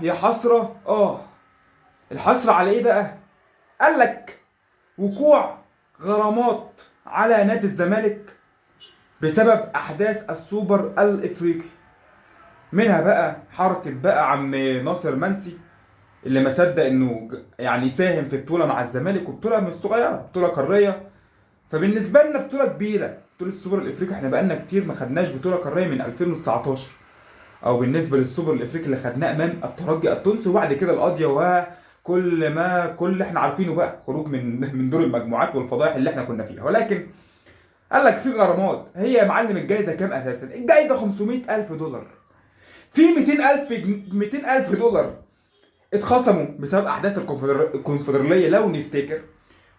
يا حسرة الحسرة على ايه بقى؟ قالك وقوع غرامات على نادي الزمالك بسبب احداث السوبر الافريقي. منها بقى حركة بقى عم ناصر منسي اللي ما صدق انه يعني يساهم في بطولة مع الزمالك، وبطولة مش صغيرة، بطولة قارية. فبالنسبة لنا بطولة كبيرة، بطولة السوبر الافريقي احنا بقالنا كتير ما خدناش بطولة قارية من 2019، او بالنسبه للسوبر الافريقي اللي خدناه امام الترجي التونسي، وبعد كده القضيه كل اللي احنا عارفينه بقى خروج من دور المجموعات والفضايح اللي احنا كنا فيها. ولكن قال لك في غرامات. هي يا معلم الجائزه كام اساسا؟ الجائزه 500,000 دولار. في 200,000 دولار اتخصموا بسبب احداث الكونفدراليه لو نفتكر،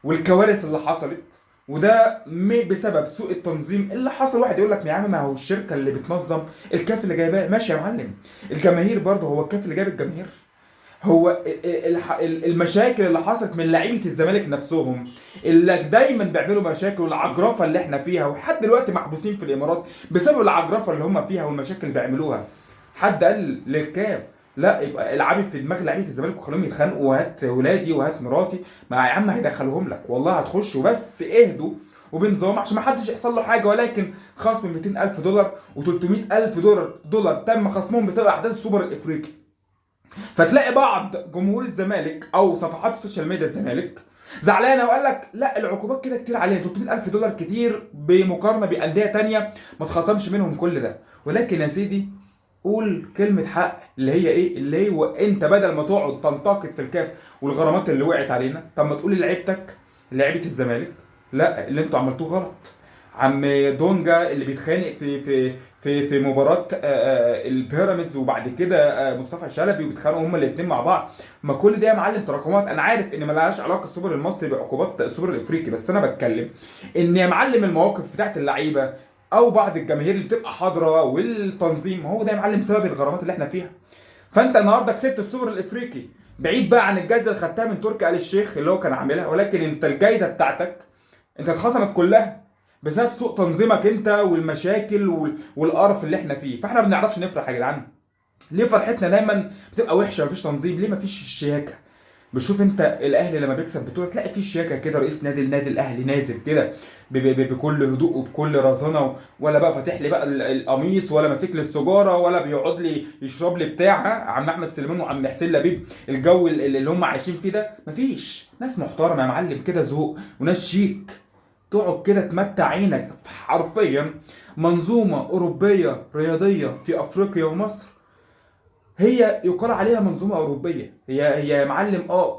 والكوارث اللي حصلت، وده بسبب سوء التنظيم اللي حصل. واحد يقول لك يا عم ما هو الشركه اللي بتنظم الكاف اللي جايباه، ماشي يا معلم. الجماهير برضه، هو الكاف اللي جايب الجماهير؟ هو المشاكل اللي حصلت من لعيبه الزمالك نفسهم اللي دايما بيعملوا مشاكل، والعجرفه اللي احنا فيها ولحد دلوقتي محبوسين في الامارات بسبب العجرفه اللي هم فيها والمشاكل اللي بيعملوها. حد قال للكاف لا يبقى العبي في دماغ لعيبه الزمالك وخليهم يتخانقوا، وهات ولادي وهات مراتي؟ ما يا عم هيدخلهم لك والله، هتخشوا بس اهدوا وبنظام عشان ما حدش يحصل له حاجه. ولكن خصم 200,000 دولار و300,000 دولار تم خصمهم بسبب احداث السوبر الافريقي. فتلاقي بعض جمهور الزمالك او صفحات السوشيال ميديا الزمالك زعلانه وقال لك لا العقوبات كده كتير علينا، 300,000 دولار كتير بمقارنه بانديه تانية ما اتخصمش منهم كل ده. ولكن يا سيدي قول كلمة حق اللي هي ايه؟ اللي هو انت بدل ما تقعد تنتقد في الكاف والغرامات اللي وقعت علينا، طب ما تقول لعيبتك، لعيبة الزمالك، لا اللي انتوا عملتوه غلط. عم دونجا اللي بيتخانق في مباراة البيراميدز، وبعد كده مصطفى شلبي، وبيتخانقوا هما الاثنين مع بعض. ما كل ده يا معلم تراكمات. انا عارف ان ملهاش علاقة السوبر المصري بعقوبات السوبر الافريقي، بس انا بتكلم ان يا معلم المواقف بتاعت اللعيبة او بعض الجماهير اللي بتبقى حاضره والتنظيم، هو ده يا معلم سبب الغرامات اللي احنا فيها. فانت النهارده كسبت السوبر الافريقي بعيد بقى عن الجائزه اللي خدتها من تركي آل الشيخ اللي هو كان عاملها، ولكن انت الجائزه بتاعتك انت اتخصمت كلها بسبب سوء تنظيمك انت والمشاكل والقرف اللي احنا فيه. فاحنا ما بنعرفش نفرح يا جدعان. ليه فرحتنا دايما بتبقى وحشه؟ مفيش تنظيم. ليه مفيش الشياكه؟ بشوف انت الاهلي لما بيكسب بطوله تلاقي في شياكه كده، رئيس النادي الاهلي نازل كده بكل هدوء وبكل رزانه، ولا بقى فاتح لي بقى القميص، ولا ماسك لي السجاره، ولا بيقعد لي يشرب لي بتاع عم احمد سليمان وعم حسين لبيب. الجو اللي هم عايشين فيه ده مفيش. ناس محترمه يا معلم كده، ذوق وناس شيك، تقعد كده تمتع عينك. حرفيا منظومه اوروبيه رياضيه في افريقيا ومصر هي يقال عليها منظومه اوروبيه. هي يا معلم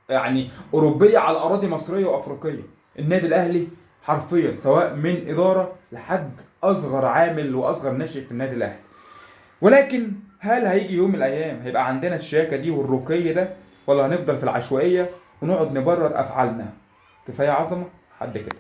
يعني اوروبيه على اراضي مصريه وافريقيه. النادي الاهلي حرفيا سواء من اداره لحد اصغر عامل واصغر ناشئ في النادي الاهلي. ولكن هل هيجي يوم من الايام هيبقى عندنا الشياكه دي والرقي ده، ولا هنفضل في العشوائيه ونقعد نبرر افعالنا؟ كفايه عظمه حد كده.